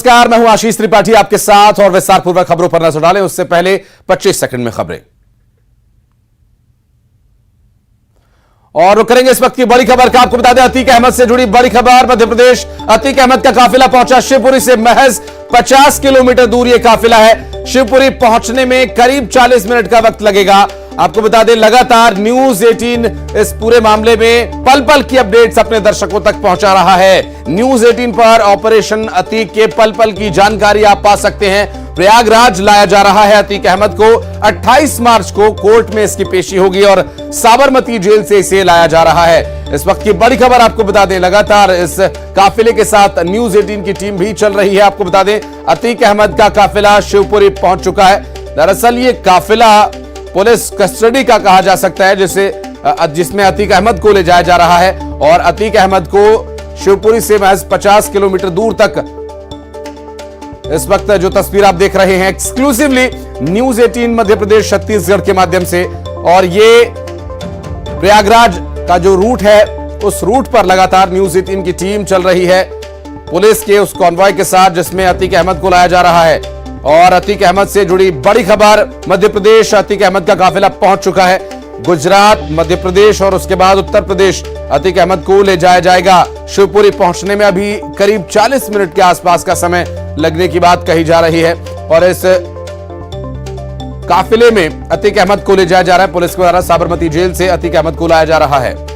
नमस्कार, मैं हूं आशीष त्रिपाठी आपके साथ और विस्तार पूर्वक खबरों पर नजर डालें उससे पहले 25 सेकंड में खबरें और रुक करेंगे इस वक्त की बड़ी खबर का। आपको बता दें अतीक अहमद से जुड़ी बड़ी खबर। मध्य प्रदेश अतीक अहमद का काफिला पहुंचा शिवपुरी से महज 50 किलोमीटर दूर यह काफिला है। शिवपुरी पहुंचने में करीब 40 मिनट का वक्त लगेगा। आपको बता दें लगातार न्यूज 18 इस पूरे मामले में पल पल की अपडेट्स अपने दर्शकों तक पहुंचा रहा है। न्यूज 18 पर ऑपरेशन अतीक के पल पल की जानकारी आप पा सकते हैं। प्रयागराज लाया जा रहा है अतीक अहमद को। 28 मार्च को कोर्ट में इसकी पेशी होगी और साबरमती जेल से इसे लाया जा रहा है। इस वक्त की बड़ी खबर आपको बता दें लगातार इस काफिले के साथ न्यूज 18 की टीम भी चल रही है। आपको बता दें अतीक अहमद का काफिला शिवपुरी पहुंच चुका है। दरअसल ये काफिला पुलिस कस्टडी का कहा जा सकता है जिसमें अतीक अहमद को ले जाया जा रहा है और अतीक अहमद को शिवपुरी से महज 50 किलोमीटर दूर तक इस वक्त जो तस्वीर आप देख रहे हैं एक्सक्लूसिवली न्यूज 18 मध्य प्रदेश छत्तीसगढ़ के माध्यम से, और ये प्रयागराज का जो रूट है उस रूट पर लगातार न्यूज 18 की टीम चल रही है पुलिस के उस कॉन्वॉय के साथ जिसमें अतीक अहमद को लाया जा रहा है। और अतीक अहमद से जुड़ी बड़ी खबर, मध्य प्रदेश अतीक अहमद का काफिला पहुंच चुका है। गुजरात, मध्य प्रदेश और उसके बाद उत्तर प्रदेश अतीक अहमद को ले जाया जाएगा। शिवपुरी पहुंचने में अभी करीब 40 मिनट के आसपास का समय लगने की बात कही जा रही है और इस काफिले में अतीक अहमद को ले जाया जा रहा है। पुलिस के द्वारा साबरमती जेल से अतीक अहमद को लाया जा रहा है।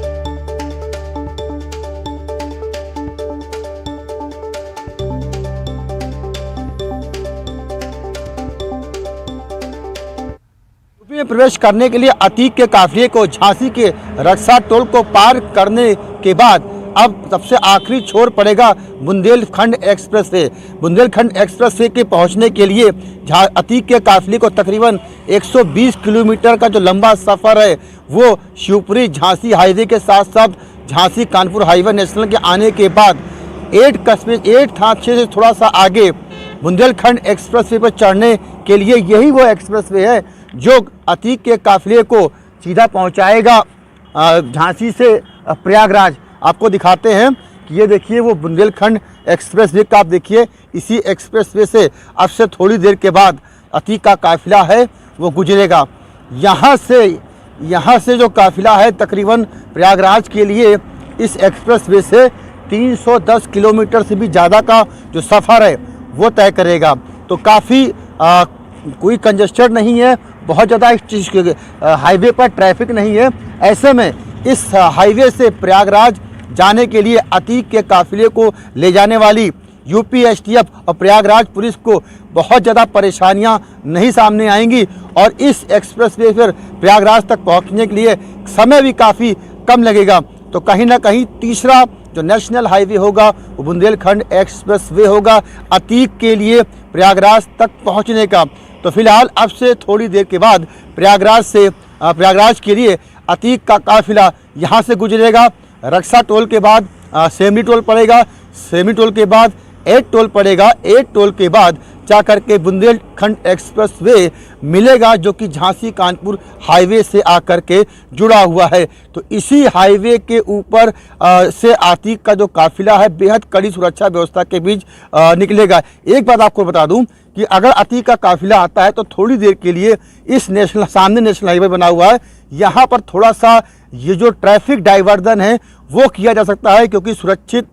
में प्रवेश करने के लिए अतीक के काफिले को झांसी के रक्षा टोल को पार करने के बाद अब सबसे आखिरी छोर पड़ेगा Bundelkhand express way. Bundelkhand express way के पहुंचने के लिए अतीक के काफिले को तकरीबन 120 किलोमीटर का जो लंबा सफ़र है वो शिवपुरी झांसी हाईवे के साथ साथ झांसी कानपुर हाईवे नेशनल के आने के बाद 8 थाना से थोड़ा सा आगे बुंदेलखंड एक्सप्रेस वे पर चढ़ने के लिए यही वो एक्सप्रेस वे है जो अतीक के काफिले को सीधा पहुंचाएगा झांसी से प्रयागराज। आपको दिखाते हैं कि ये देखिए वो बुंदेलखंड एक्सप्रेस वे का आप देखिए, इसी एक्सप्रेस वे से अब से थोड़ी देर के बाद अतीक का काफिला है वो गुजरेगा। यहाँ से जो काफिला है तकरीबन प्रयागराज के लिए इस एक्सप्रेस वे से 310 किलोमीटर से भी ज़्यादा का जो सफ़र है वो तय करेगा। तो काफ़ी कोई कंजेस्टेड नहीं है, बहुत ज़्यादा इस हाईवे पर ट्रैफिक नहीं है। ऐसे में इस हाईवे से प्रयागराज जाने के लिए अतीक के काफिले को ले जाने वाली यूपी एसटीएफ और प्रयागराज पुलिस को बहुत ज़्यादा परेशानियां नहीं सामने आएंगी और इस एक्सप्रेस वे पर प्रयागराज तक पहुंचने के लिए समय भी काफ़ी कम लगेगा। तो कहीं ना कहीं तीसरा जो नेशनल हाईवे होगा वो बुंदेलखंड एक्सप्रेस वे होगा अतीक के लिए प्रयागराज तक पहुंचने का। तो फिलहाल अब से थोड़ी देर के बाद प्रयागराज के लिए अतीक का काफिला यहाँ से गुजरेगा। रक्षा टोल के बाद सेमरी टोल पड़ेगा, सेमरी टोल के बाद 8 टोल पड़ेगा, 8 टोल के बाद जा करके बुंदेलखंड एक्सप्रेस वे मिलेगा जो कि झांसी कानपुर हाईवे से आकर के जुड़ा हुआ है। तो इसी हाईवे के ऊपर से अतीक का जो काफिला है बेहद कड़ी सुरक्षा व्यवस्था के बीच निकलेगा। एक बात आपको बता दूं कि अगर अतीक का काफिला आता है तो थोड़ी देर के लिए इस सामने नेशनल हाईवे बना हुआ है, यहाँ पर थोड़ा सा ये जो ट्रैफिक डाइवर्जन है वो किया जा सकता है क्योंकि सुरक्षित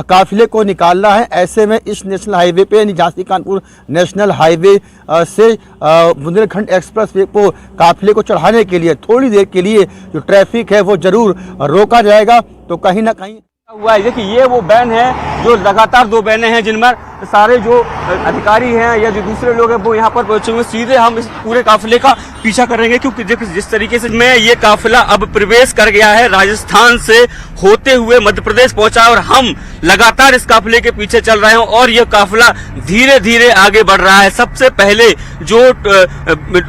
काफिले को निकालना है। ऐसे में इस नेशनल हाईवे पे झांसी कानपुर नेशनल हाईवे से बुंदेलखंड एक्सप्रेस वे को काफिले को चढ़ाने के लिए थोड़ी देर के लिए जो ट्रैफिक है वो जरूर रोका जाएगा। तो कहीं ना कहीं हुआ है। देखिए ये वो वैन है जो लगातार 2 वैनें हैं जिनमें सारे जो अधिकारी हैं या जो दूसरे लोग हैं वो यहाँ पर पहुंचे हुए। सीधे हम इस पूरे काफिले का पीछा करेंगे क्योंकि जिस तरीके से में ये काफिला अब प्रवेश कर गया है, राजस्थान से होते हुए मध्य प्रदेश पहुंचा है और हम लगातार इस काफिले के पीछे चल रहे हैं और ये काफिला धीरे धीरे आगे बढ़ रहा है। सबसे पहले जो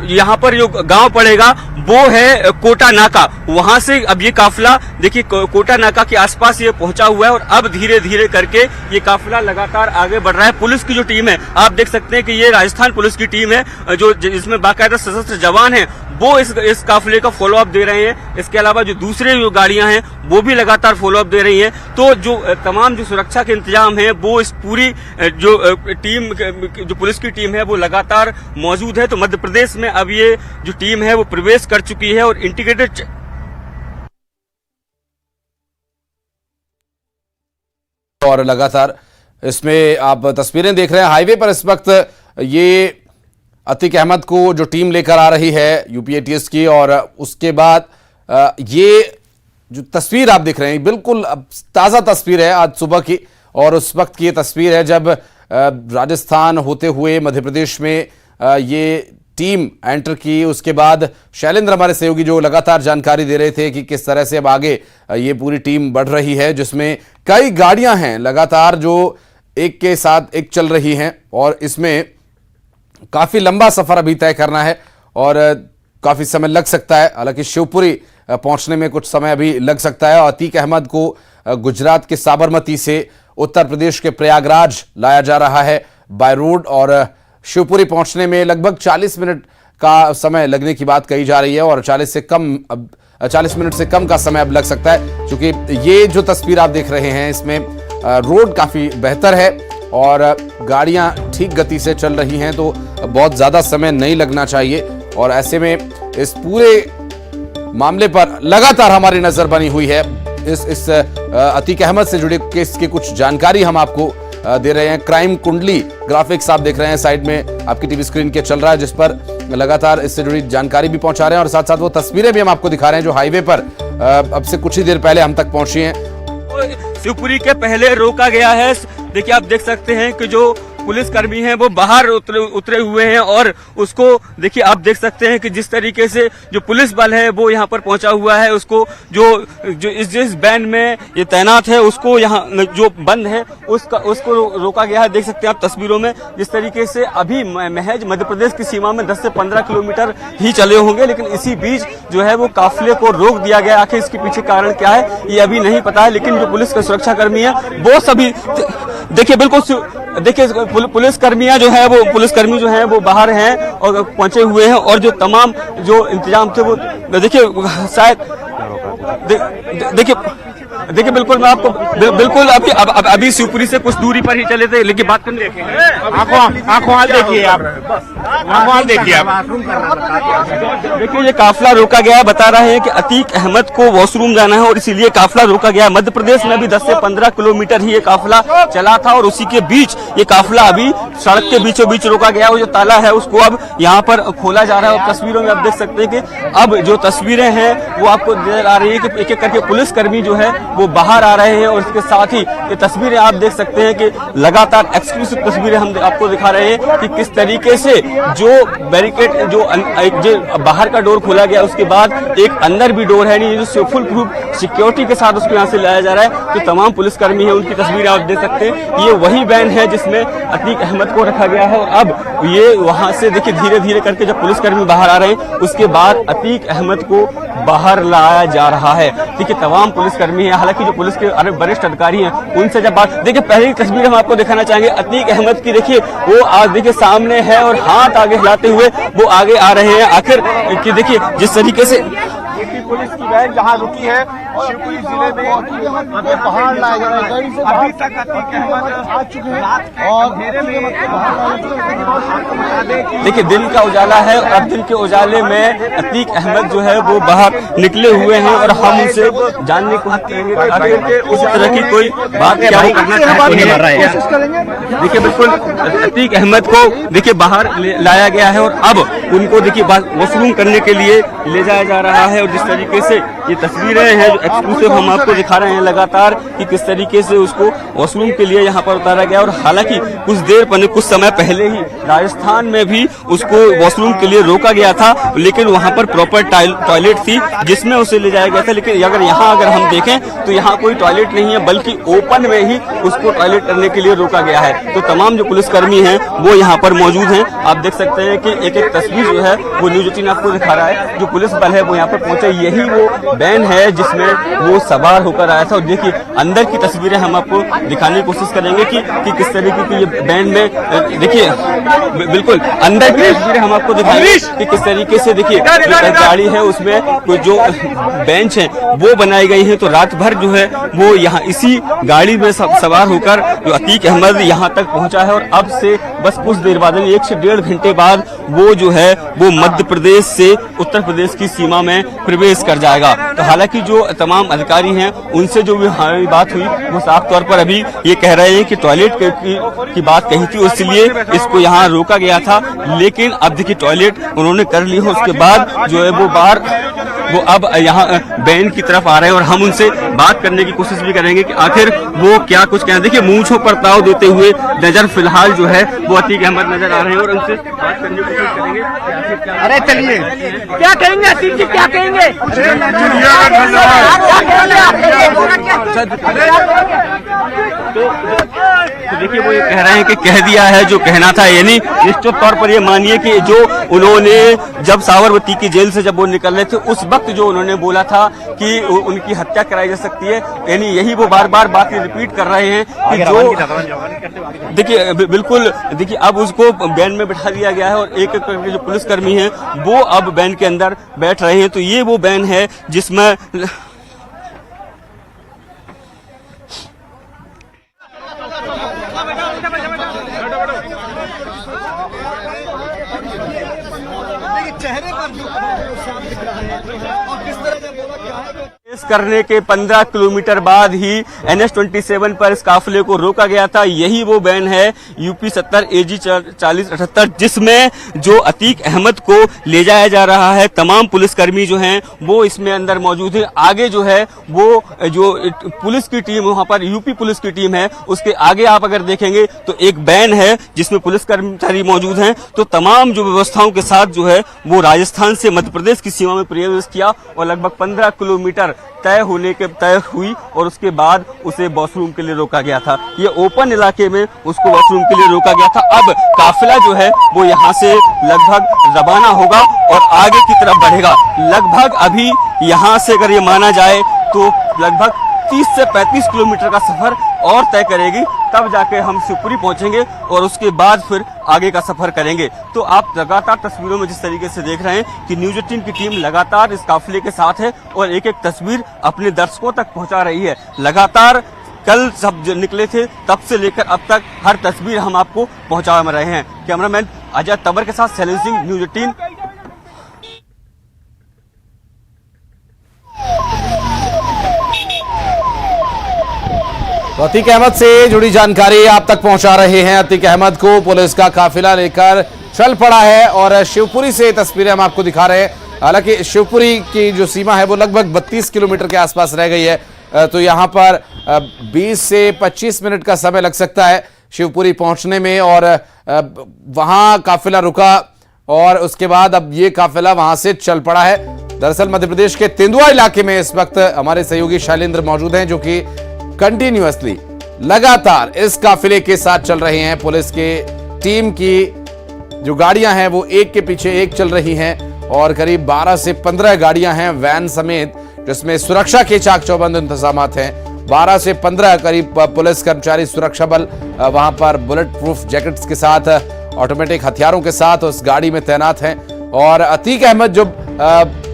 यहाँ पर जो गांव पड़ेगा वो है कोटा नाका, वहां से अब ये काफिला देखिए कोटा नाका के आसपास ये पहुंचा हुआ है और अब धीरे धीरे करके ये काफिला लगातार आगे बढ़ रहा है। पुलिस की जो टीम है आप देख सकते हैं कि ये राजस्थान पुलिस की टीम है जो जिसमें बाकायदा सशस्त्र जवान हैं वो इस काफिले का फॉलो अप दे रहे हैं। इसके अलावा जो दूसरे जो गाड़ियां हैं वो भी लगातार फॉलो अप दे रही हैं। तो जो तमाम जो सुरक्षा के इंतजाम है वो इस पूरी जो टीम जो पुलिस की टीम है वो लगातार मौजूद है। तो मध्य प्रदेश में अब ये जो टीम है वो प्रवेश कर चुकी है और इंटीग्रेटेड और लगातार इसमें आप तस्वीरें देख रहे हैं हाईवे पर इस वक्त ये अतीक अहमद को जो टीम लेकर आ रही है यूपीएटीएस की, और उसके बाद ये जो तस्वीर आप देख रहे हैं बिल्कुल ताज़ा तस्वीर है आज सुबह की, और उस वक्त की ये तस्वीर है जब राजस्थान होते हुए मध्य प्रदेश में ये टीम एंटर की। उसके बाद शैलेंद्र हमारे सहयोगी जो लगातार जानकारी दे रहे थे कि किस तरह से अब आगे ये पूरी टीम बढ़ रही है, जिसमें कई गाड़ियां हैं लगातार जो एक के साथ एक चल रही हैं, और इसमें काफी लंबा सफर अभी तय करना है और काफी समय लग सकता है। हालांकि शिवपुरी पहुंचने में कुछ समय अभी लग सकता है। और अतीक अहमद को गुजरात के साबरमती से उत्तर प्रदेश के प्रयागराज लाया जा रहा है बाय रोड, और शिवपुरी पहुंचने में लगभग 40 मिनट का समय लगने की बात कही जा रही है, और 40 मिनट से कम का समय अब लग सकता है, क्योंकि ये जो तस्वीर आप देख रहे हैं इसमें रोड काफी बेहतर है और गाड़ियां ठीक गति से चल रही हैं, तो बहुत ज्यादा समय नहीं लगना चाहिए। और ऐसे में इस पूरे मामले पर लगातार हमारी नजर बनी हुई है। इस अतीक अहमद से जुड़े केस की कुछ जानकारी हम आपको दे रहे हैं। क्राइम कुंडली ग्राफिक्स आप देख रहे हैं साइड में आपकी टीवी स्क्रीन के चल रहा है, जिस पर लगातार इससे जुड़ी जानकारी भी पहुंचा रहे हैं, और साथ साथ वो तस्वीरें भी हम आपको दिखा रहे हैं जो हाईवे पर अब से कुछ ही देर पहले हम तक पहुंची हैं। शिवपुरी के पहले रोका गया है। देखिए आप देख सकते हैं कि जो पुलिसकर्मी हैं वो बाहर उतरे हुए हैं, और उसको देखिए आप देख सकते हैं कि जिस तरीके से जो पुलिस बल है वो यहाँ पर पहुंचा हुआ है, उसको जो जिस बैन में ये तैनात है उसको यहाँ जो बंद है उसको रोका गया है। देख सकते हैं आप तस्वीरों में जिस तरीके से अभी महज मध्य प्रदेश की सीमा में 10 से 15 किलोमीटर ही चले होंगे, लेकिन इसी बीच जो है वो काफिले को रोक दिया गया। आखिर इसके पीछे कारण क्या है ये अभी नहीं पता है, लेकिन जो पुलिस के सुरक्षाकर्मी है वो सभी देखिए बिल्कुल देखिए पुलिसकर्मियां जो है वो पुलिसकर्मी जो है वो बाहर हैं और पहुंचे हुए हैं, और जो तमाम जो इंतजाम थे वो देखिए शायद देखिए बिल्कुल मैं आपको बिल्कुल अभी शिवपुरी से कुछ दूरी पर ही चले थे, लेकिन बात करने आंखों देखिए आप देखिए ये काफिला रोका गया है। बता रहे हैं कि अतीक अहमद को वॉशरूम जाना है और इसीलिए काफिला रोका गया है। मध्य प्रदेश में भी 10 से 15 किलोमीटर ही ये काफिला चला था, और उसी के बीच ये काफिला अभी सड़क के बीचों बीच रोका गया। वो जो ताला है उसको अब यहाँ पर खोला जा रहा है, और तस्वीरों में आप देख सकते हैं कि अब जो तस्वीरें हैं वो आपको नजर आ रही है कि एक एक करके पुलिसकर्मी जो है वो बाहर आ रहे हैं, और इसके साथ ही ये तस्वीरें आप देख सकते हैं कि लगातार एक्सक्लूसिव तस्वीरें हम आपको दिखा रहे हैं कि किस तरीके से जो बैरिकेड जो बाहर का डोर खोला गया, उसके बाद एक अंदर भी डोर है नहीं, जो फुल प्रूफ सिक्योरिटी के साथ उसको यहाँ से लाया जा रहा है। तो तमाम पुलिसकर्मी है उनकी तस्वीरें आप देख सकते हैं। ये वही वैन है जिसमें अतीक अहमद को रखा गया है, और अब ये वहां से देखिए धीरे धीरे करके जब पुलिसकर्मी बाहर आ रहे हैं उसके बाद अतीक अहमद को बाहर लाया जा रहा है। देखिए तमाम पुलिसकर्मी है, हालांकि जो पुलिस के वरिष्ठ अधिकारी हैं उनसे जब बात देखिए पहली तस्वीर हम आपको दिखाना चाहेंगे अतीक अहमद की। देखिए वो आज देखिए सामने है और हाथ आगे हिलाते हुए वो आगे आ रहे हैं। आखिर कि देखिए जिस तरीके से पुलिस की वैन जहां रुकी है शिवपुरी जिले में बाहर लाया जा रहा है। अभी तक अतीक अहमद आ चुके हैं और देखिए दिन का उजाला है, और अब दिन के उजाले में अतीक अहमद जो है वो बाहर निकले हुए हैं, और हम उनसे जानने को इस तरह की कोई बात क्या करना चाहते हैं। देखिए बिल्कुल अतीक अहमद को देखिए बाहर लाया गया है, और अब उनको देखिए वॉशरूम करने के लिए ले जाया जा रहा है। और जिस तरीके से ये तस्वीरें हैं जो एक्सक्लूसिव हम आपको दिखा रहे हैं लगातार कि किस तरीके से उसको वॉशरूम के लिए यहाँ पर उतारा गया। और हालांकि कुछ समय पहले ही राजस्थान में भी उसको वॉशरूम के लिए रोका गया था, लेकिन वहाँ पर प्रॉपर टॉयलेट थी जिसमें उसे ले जाया गया था। लेकिन अगर हम देखें तो यहाँ कोई टॉयलेट नहीं है, बल्कि ओपन में ही उसको टॉयलेट करने के लिए रोका गया है। तो तमाम जो पुलिसकर्मी हैं वो यहाँ पर मौजूद हैं। आप देख सकते हैं कि एक एक तस्वीर जो है वो न्यूज 18 आपको दिखा रहा है। जो पुलिस बल है वो यहाँ पर पहुंचे, यही वो वैन है जिसमें वो सवार होकर आया था। और देखिए अंदर की तस्वीरें हम आपको दिखाने की कोशिश करेंगे कि किस तरीके की ये वैन में, देखिए बिल्कुल अंदर की तस्वीरें हम आपको दिखाएंगे कि किस तरीके से, देखिए गाड़ी है उसमें कोई जो बेंच है वो बनाई गई है। तो रात भर जो है वो यहाँ इसी गाड़ी में सवार होकर जो अतीक अहमद यहाँ तक पहुंचा है। और अब से बस कुछ देर बाद, 1 से 1.5 घंटे बाद वो जो है वो मध्य प्रदेश से उत्तर प्रदेश की सीमा में प्रवेश कर जाएगा। तो हालांकि जो तमाम अधिकारी हैं उनसे जो भी हमारी बात हुई वो साफ तौर पर अभी ये कह रहे हैं कि टॉयलेट की बात कही थी, इसलिए इसको यहाँ रोका गया था। लेकिन अब देखिए टॉयलेट उन्होंने कर ली है, उसके बाद जो है वो अब यहाँ बैन की तरफ आ रहे हैं और हम उनसे बात करने की कोशिश भी करेंगे कि आखिर वो क्या कुछ कहें। देखिए मूंछों पर ताव देते हुए नजर फिलहाल जो है वो अतीक अहमद नजर आ रहे हैं और उनसे बात करने की कोशिश करेंगे। अरे चलिए क्या कहेंगे अतीक जी, क्या कहेंगे? तो देखिए वो ये कह रहे हैं कि कह दिया है जो कहना था, यानी निश्चित तौर पर ये मानिए कि जो उन्होंने जब साबरमती की जेल से जब वो निकल रहे थे उस वक्त जो उन्होंने बोला था कि उनकी हत्या कराई जा सकती है, यानी यही वो बार बार बात रिपीट कर रहे हैं कि जो देखिए बिल्कुल देखिए अब उसको बैन में बैठा दिया गया है और एक करके जो पुलिसकर्मी हैं वो अब बैन के अंदर बैठ रहे हैं। तो ये वो बैन है जिसमें करने के 15 किलोमीटर बाद ही NH-27 पर इस काफिले को रोका गया था। यही वो वैन है UP 70 AG 4078 जिसमें जो अतीक अहमद को ले जाया जा रहा है। तमाम पुलिसकर्मी जो हैं वो इसमें अंदर मौजूद हैं। आगे जो है वो जो पुलिस की टीम वहां पर UP पुलिस की टीम है, उसके आगे आप अगर देखेंगे तो एक वैन है जिसमें पुलिस कर्मचारी मौजूद हैं। तो तमाम जो व्यवस्थाओं के साथ जो है वो राजस्थान से मध्य प्रदेश की सीमा में प्रवेश किया और लगभग 15 किलोमीटर तय हुई और उसके बाद उसे वॉशरूम के लिए रोका गया था। ये ओपन इलाके में उसको वॉशरूम के लिए रोका गया था। अब काफिला जो है वो यहाँ से लगभग रवाना होगा और आगे की तरफ बढ़ेगा। लगभग अभी यहाँ से अगर ये माना जाए तो लगभग 30 से 35 किलोमीटर का सफर और तय करेगी, तब जाके हम शिवपुरी पहुंचेंगे और उसके बाद फिर आगे का सफर करेंगे। तो आप लगातार तस्वीरों में जिस तरीके से देख रहे हैं कि न्यूज 18 की टीम लगातार इस काफिले के साथ है और एक एक तस्वीर अपने दर्शकों तक पहुंचा रही है। लगातार कल सब निकले थे तब से लेकर अब तक हर तस्वीर हम आपको पहुंचा रहे हैं। कैमरामैन अजय तंवर के साथ सैलन सिंह, न्यूज 18। तो अतीक अहमद से जुड़ी जानकारी आप तक पहुंचा रहे हैं। अतीक अहमद को पुलिस का काफिला लेकर चल पड़ा है और शिवपुरी से तस्वीरें हम आपको दिखा रहे हैं। हालांकि शिवपुरी की जो सीमा है वो लगभग 32 किलोमीटर के आसपास रह गई है। तो यहां पर 20 से 25 मिनट का समय लग सकता है शिवपुरी पहुंचने में और वहां काफिला रुका और उसके बाद अब ये काफिला वहां से चल पड़ा है। दरअसल मध्य प्रदेश के तेंदुआ इलाके में इस वक्त हमारे सहयोगी शैलेंद्र मौजूद हैं जो कि कंटिन्यूअसली लगातार इस काफिले के साथ चल रहे हैं। पुलिस के टीम की जो गाड़ियां हैं वो एक के पीछे एक चल रही हैं और करीब 12 से 15 गाड़ियां हैं वैन समेत, जिसमें सुरक्षा के चाक चौबंद इंतजामात हैं। 12 से 15 करीब पुलिस कर्मचारी सुरक्षा बल वहां पर बुलेट प्रूफ जैकेट्स के साथ, ऑटोमेटिक हथियारों के साथ उस गाड़ी में तैनात हैं। और अतीक अहमद जब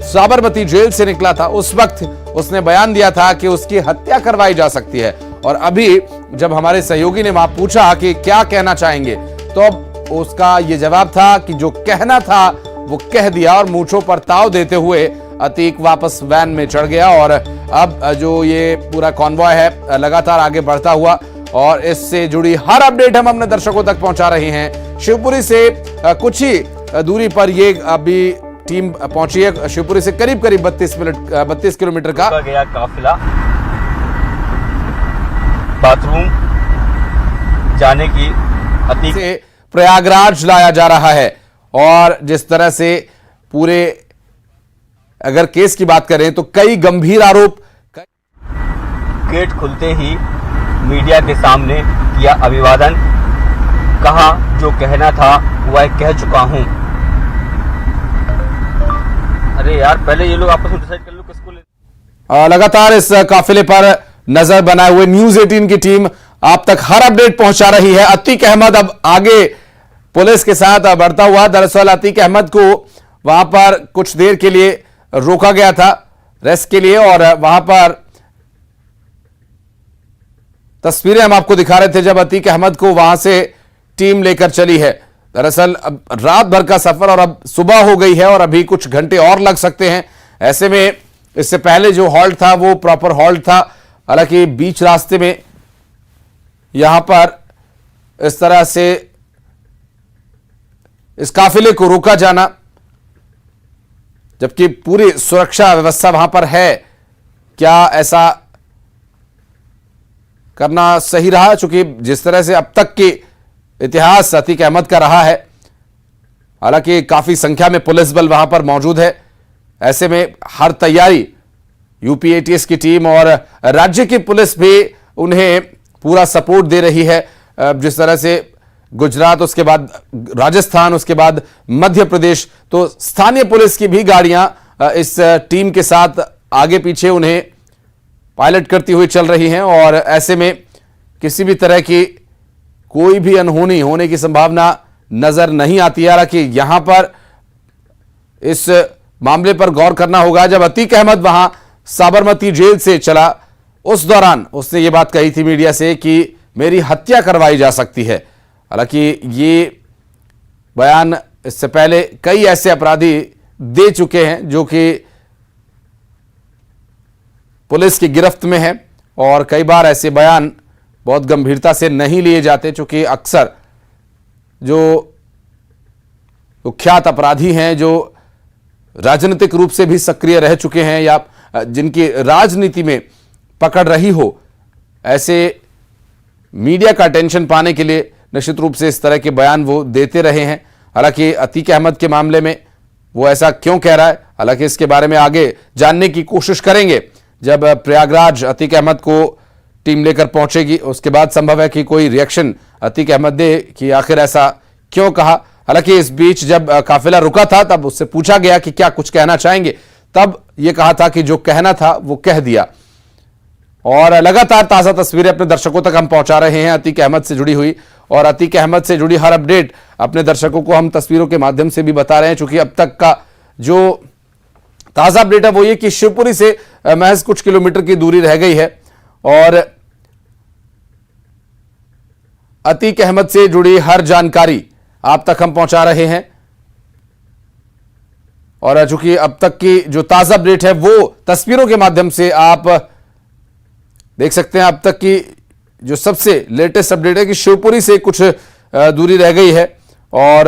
साबरमती जेल से निकला था उस वक्त उसने बयान दिया था कि उसकी हत्या करवाई जा सकती है। और अभी जब हमारे सहयोगी ने वहां पूछा कि क्या कहना चाहेंगे तो अब उसका यह जवाब था कि जो कहना था वो कह दिया और मूंछों पर ताव देते हुए अतीक वापस वैन में चढ़ गया। और अब जो ये पूरा कॉन्वॉय है लगातार आगे बढ़ता हुआ और इससे जुड़ी हर अपडेट हम अपने दर्शकों तक पहुंचा रहे हैं। शिवपुरी से कुछ ही दूरी पर ये अभी टीम पहुंची है। शिवपुरी से करीब 32 किलोमीटर का गया काफिला बाथरूम जाने की अतीक से प्रयागराज लाया जा रहा है। और जिस तरह से पूरे अगर केस की बात करें तो कई गंभीर आरोप। गेट खुलते ही मीडिया के सामने किया अभिवादन, कहा जो कहना था वह कह चुका हूं। अरे यार पहले ये लोग आपस में डिसाइड कर लो किसको ले। लगातार इस काफिले पर नजर बनाए हुए न्यूज 18 की टीम आप तक हर अपडेट पहुंचा रही है। अतीक अहमद अब आगे पुलिस के साथ बढ़ता हुआ। दरअसल अतीक अहमद को वहां पर कुछ देर के लिए रोका गया था रेस्ट के लिए, और वहां पर तस्वीरें हम आपको दिखा रहे थे जब अतीक अहमद को वहां से टीम लेकर चली है। दरअसल अब रात भर का सफर और अब सुबह हो गई है और अभी कुछ घंटे और लग सकते हैं। ऐसे में इससे पहले जो हॉल्ट था वो प्रॉपर हॉल्ट था, हालांकि बीच रास्ते में यहां पर इस तरह से इस काफिले को रोका जाना, जबकि पूरी सुरक्षा व्यवस्था वहां पर है, क्या ऐसा करना सही रहा? चूंकि जिस तरह से अब तक के इतिहास अतीक अहमद का रहा है, हालांकि काफी संख्या में पुलिस बल वहां पर मौजूद है। ऐसे में हर तैयारी यूपी एटीएस की टीम और राज्य की पुलिस भी उन्हें पूरा सपोर्ट दे रही है। जिस तरह से गुजरात, उसके बाद राजस्थान, उसके बाद मध्य प्रदेश, तो स्थानीय पुलिस की भी गाड़ियां इस टीम के साथ आगे पीछे उन्हें पायलट करती हुई चल रही हैं, और ऐसे में किसी भी तरह की कोई भी अनहोनी होने की संभावना नजर नहीं आती। हालांकि यहां पर इस मामले पर गौर करना होगा। जब अतीक अहमद वहां साबरमती जेल से चला, उस दौरान उसने ये बात कही थी मीडिया से कि मेरी हत्या करवाई जा सकती है। हालांकि ये बयान इससे पहले कई ऐसे अपराधी दे चुके हैं जो कि पुलिस की गिरफ्त में है, और कई बार ऐसे बयान बहुत गंभीरता से नहीं लिए जाते, चूंकि अक्सर जो कुख्यात अपराधी हैं, जो राजनीतिक रूप से भी सक्रिय रह चुके हैं या जिनकी राजनीति में पकड़ रही हो, ऐसे मीडिया का अटेंशन पाने के लिए निश्चित रूप से इस तरह के बयान वो देते रहे हैं। हालांकि अतीक अहमद के मामले में वो ऐसा क्यों कह रहा है, हालांकि इसके बारे में आगे जानने की कोशिश करेंगे। जब प्रयागराज अतीक अहमद को टीम लेकर पहुंचेगी, उसके बाद संभव है कि कोई रिएक्शन अतीक अहमद दे कि आखिर ऐसा क्यों कहा। हालांकि इस बीच जब काफिला रुका था तब उससे पूछा गया कि क्या कुछ कहना चाहेंगे, तब यह कहा था कि जो कहना था वो कह दिया। और लगातार ताजा तस्वीरें अपने दर्शकों तक हम पहुंचा रहे हैं अतीक अहमद से जुड़ी हुई, और अतीक अहमद से जुड़ी हर अपडेट अपने दर्शकों को हम तस्वीरों के माध्यम से भी बता रहे हैं। चूंकि अब तक का जो ताजा अपडेट है वो ये कि शिवपुरी से महज कुछ किलोमीटर की दूरी रह गई है, और अतीक अहमद से जुड़ी हर जानकारी आप तक हम पहुंचा रहे हैं। और चूंकि अब तक की जो ताजा अपडेट है वो तस्वीरों के माध्यम से आप देख सकते हैं। अब तक की जो सबसे लेटेस्ट अपडेट है कि शिवपुरी से कुछ दूरी रह गई है, और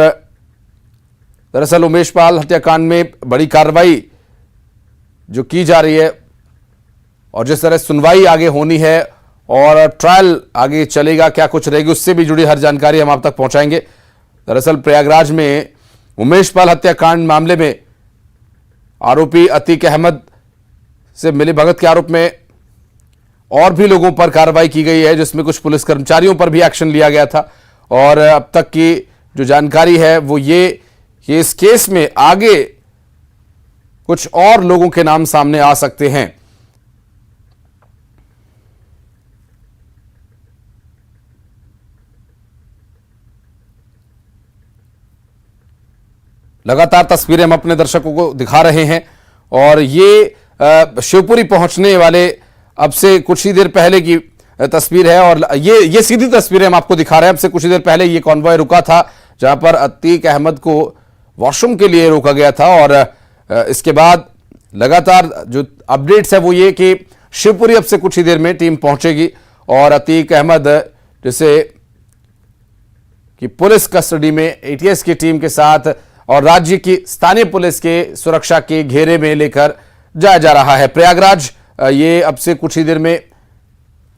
दरअसल उमेश पाल हत्याकांड में बड़ी कार्रवाई जो की जा रही है, और जिस तरह सुनवाई आगे होनी है और ट्रायल आगे चलेगा, क्या कुछ रहेगी, उससे भी जुड़ी हर जानकारी हम आप तक पहुंचाएंगे। दरअसल प्रयागराज में उमेश पाल हत्याकांड मामले में आरोपी अतीक अहमद से मिलीभगत के आरोप में और भी लोगों पर कार्रवाई की गई है, जिसमें कुछ पुलिस कर्मचारियों पर भी एक्शन लिया गया था। और अब तक की जो जानकारी है वो ये कि इस केस में आगे कुछ और लोगों के नाम सामने आ सकते हैं। लगातार तस्वीरें हम अपने दर्शकों को दिखा रहे हैं, और ये शिवपुरी पहुंचने वाले अब से कुछ ही देर पहले की तस्वीर है, और ये सीधी तस्वीरें हम आपको दिखा रहे हैं। अब से कुछ ही देर पहले ये कॉन्वॉय रुका था जहां पर अतीक अहमद को वॉशरूम के लिए रोका गया था, और इसके बाद लगातार जो अपडेट्स है वो ये कि शिवपुरी अब से कुछ ही देर में टीम पहुंचेगी, और अतीक अहमद जिसे कि पुलिस कस्टडी में एटीएस की टीम के साथ और राज्य की स्थानीय पुलिस के सुरक्षा के घेरे में लेकर जाया जा रहा है। प्रयागराज ये अब से कुछ ही देर में,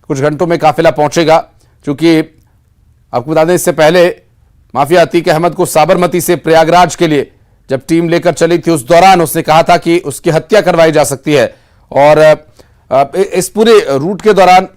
कुछ घंटों में काफिला पहुंचेगा। क्योंकि आपको बता दें, इससे पहले माफिया अतीक अहमद को साबरमती से प्रयागराज के लिए जब टीम लेकर चली थी, उस दौरान उसने कहा था कि उसकी हत्या करवाई जा सकती है। और इस पूरे रूट के दौरान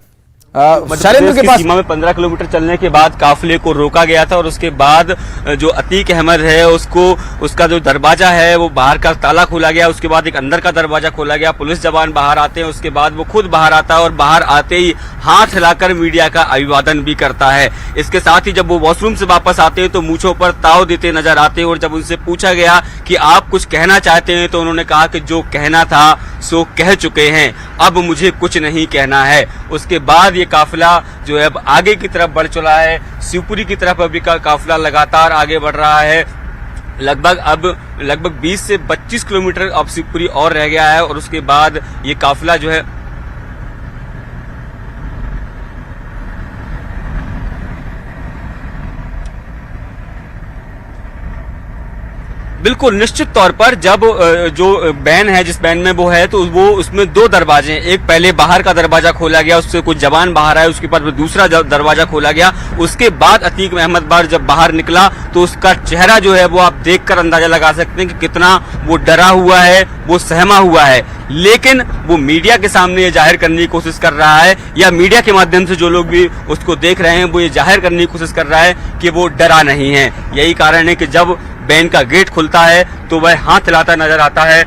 शैलेंद्र के पास सीमा में 15 किलोमीटर चलने के बाद काफिले को रोका गया था और उसके बाद जो अतीक अहमद है उसका जो दरवाजा है वो बाहर का ताला खोला गया, उसके बाद एक अंदर का दरवाजा खोला गया, पुलिस जवान बाहर आते हैं, उसके बाद वो खुद बाहर आता है और बाहर आते ही हाथ हिलाकर मीडिया का अभिवादन भी करता है। इसके साथ ही जब वो वॉशरूम से वापस आते हैं तो मूंछों पर ताव देते नजर आते हैं और जब उनसे पूछा गया कि आप कुछ कहना चाहते हैं तो उन्होंने कहा कि जो कहना था सो कह चुके हैं, अब मुझे कुछ नहीं कहना है। उसके बाद ये काफिला जो है अब आगे की तरफ बढ़ चला है, शिवपुरी की तरफ अभी का काफिला लगातार आगे बढ़ रहा है। लगभग 20 से 25 किलोमीटर अब शिवपुरी और रह गया है और उसके बाद ये काफिला जो है बिल्कुल निश्चित तौर पर जब जो बैन है जिस बैन में वो है तो वो उसमें 2 दरवाजे हैं, एक पहले बाहर का दरवाजा खोला गया, उससे कुछ जवान बाहर आए, उसके बाद दूसरा दरवाजा खोला गया। उसके बाद अतीक अहमद बार जब बाहर निकला तो उसका चेहरा जो है वो आप देखकर अंदाजा लगा सकते हैं कि कितना वो डरा हुआ है, वो सहमा हुआ है। लेकिन वो मीडिया के सामने ये जाहिर करने की कोशिश कर रहा है या मीडिया के माध्यम से जो लोग भी उसको देख रहे हैं वो ये जाहिर करने की कोशिश कर रहा है कि वो डरा नहीं है। यही कारण है कि जब बैन का गेट खुलता है तो वह हाथ हिलाता नजर आता है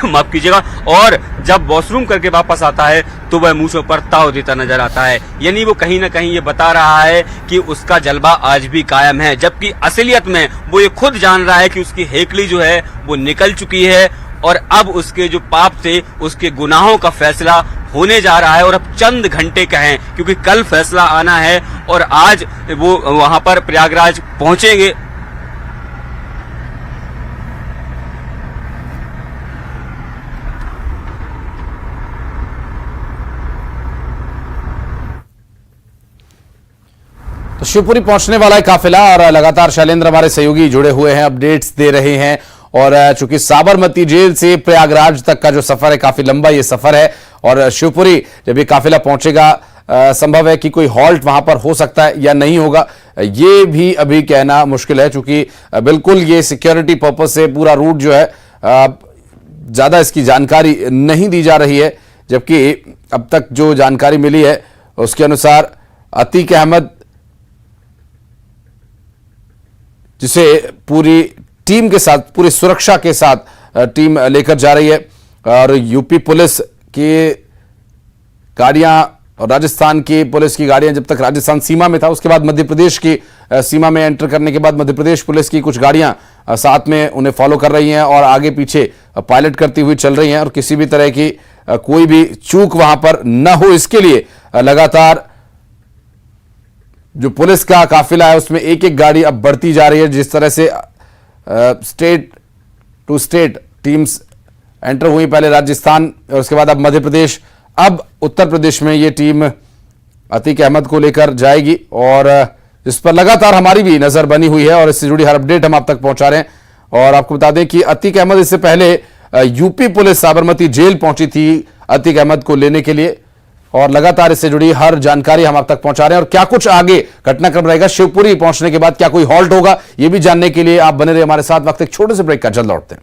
माफ कीजिएगा, और जब वॉशरूम करके वापस आता है तो वह मूंछों पर ताव देता नजर आता है। यानी वो कहीं ना कहीं ये बता रहा है कि उसका जलवा आज भी कायम है, जबकि असलियत में वो ये खुद जान रहा है कि उसकी हेकली जो है वो निकल चुकी है और अब उसके जो पाप थे उसके गुनाहों का फैसला होने जा रहा है। और अब चंद घंटे का है क्योंकि कल फैसला आना है और आज वो वहां पर प्रयागराज पहुंचेंगे। तो शिवपुरी पहुंचने वाला है काफिला और लगातार शैलेंद्र हमारे सहयोगी जुड़े हुए हैं, अपडेट्स दे रहे हैं। और चूंकि साबरमती जेल से प्रयागराज तक का जो सफर है काफी लंबा ये सफर है और शिवपुरी जब ये काफिला पहुंचेगा संभव है कि कोई हॉल्ट वहां पर हो सकता है या नहीं होगा, ये भी अभी कहना मुश्किल है। चूंकि बिल्कुल ये सिक्योरिटी पर्पज से पूरा रूट जो है ज्यादा इसकी जानकारी नहीं दी जा रही है, जबकि अब तक जो जानकारी मिली है उसके अनुसार अतीक अहमद जिसे पूरी टीम के साथ पूरी सुरक्षा के साथ टीम लेकर जा रही है और यूपी पुलिस की गाड़ियां और राजस्थान की पुलिस की गाड़ियां जब तक राजस्थान सीमा में था उसके बाद मध्य प्रदेश की सीमा में एंटर करने के बाद मध्य प्रदेश पुलिस की कुछ गाड़ियां साथ में उन्हें फॉलो कर रही हैं और आगे पीछे पायलट करती हुई चल रही हैं और किसी भी तरह की कोई भी चूक वहां पर न हो इसके लिए लगातार जो पुलिस का काफिला है उसमें एक एक गाड़ी अब बढ़ती जा रही है। जिस तरह से state to state teams enter हुई, पहले राजस्थान और उसके बाद अब मध्य प्रदेश, अब उत्तर प्रदेश में ये टीम अतीक अहमद को लेकर जाएगी और जिस पर लगातार हमारी भी नजर बनी हुई है और इससे जुड़ी हर अपडेट हम आप तक पहुंचा रहे हैं। और आपको बता दें कि अतीक अहमद इससे पहले यूपी पुलिस साबरमती जेल पहुंची थी अतीक अहमद को लेने के लिए और लगातार इससे जुड़ी हर जानकारी हम आप तक पहुंचा रहे हैं। और क्या कुछ आगे घटनाक्रम रहेगा, शिवपुरी पहुंचने के बाद क्या कोई हॉल्ट होगा, यह भी जानने के लिए आप बने रहे हमारे साथ। वक्त एक छोटे से ब्रेक का, जल्द लौटते हैं।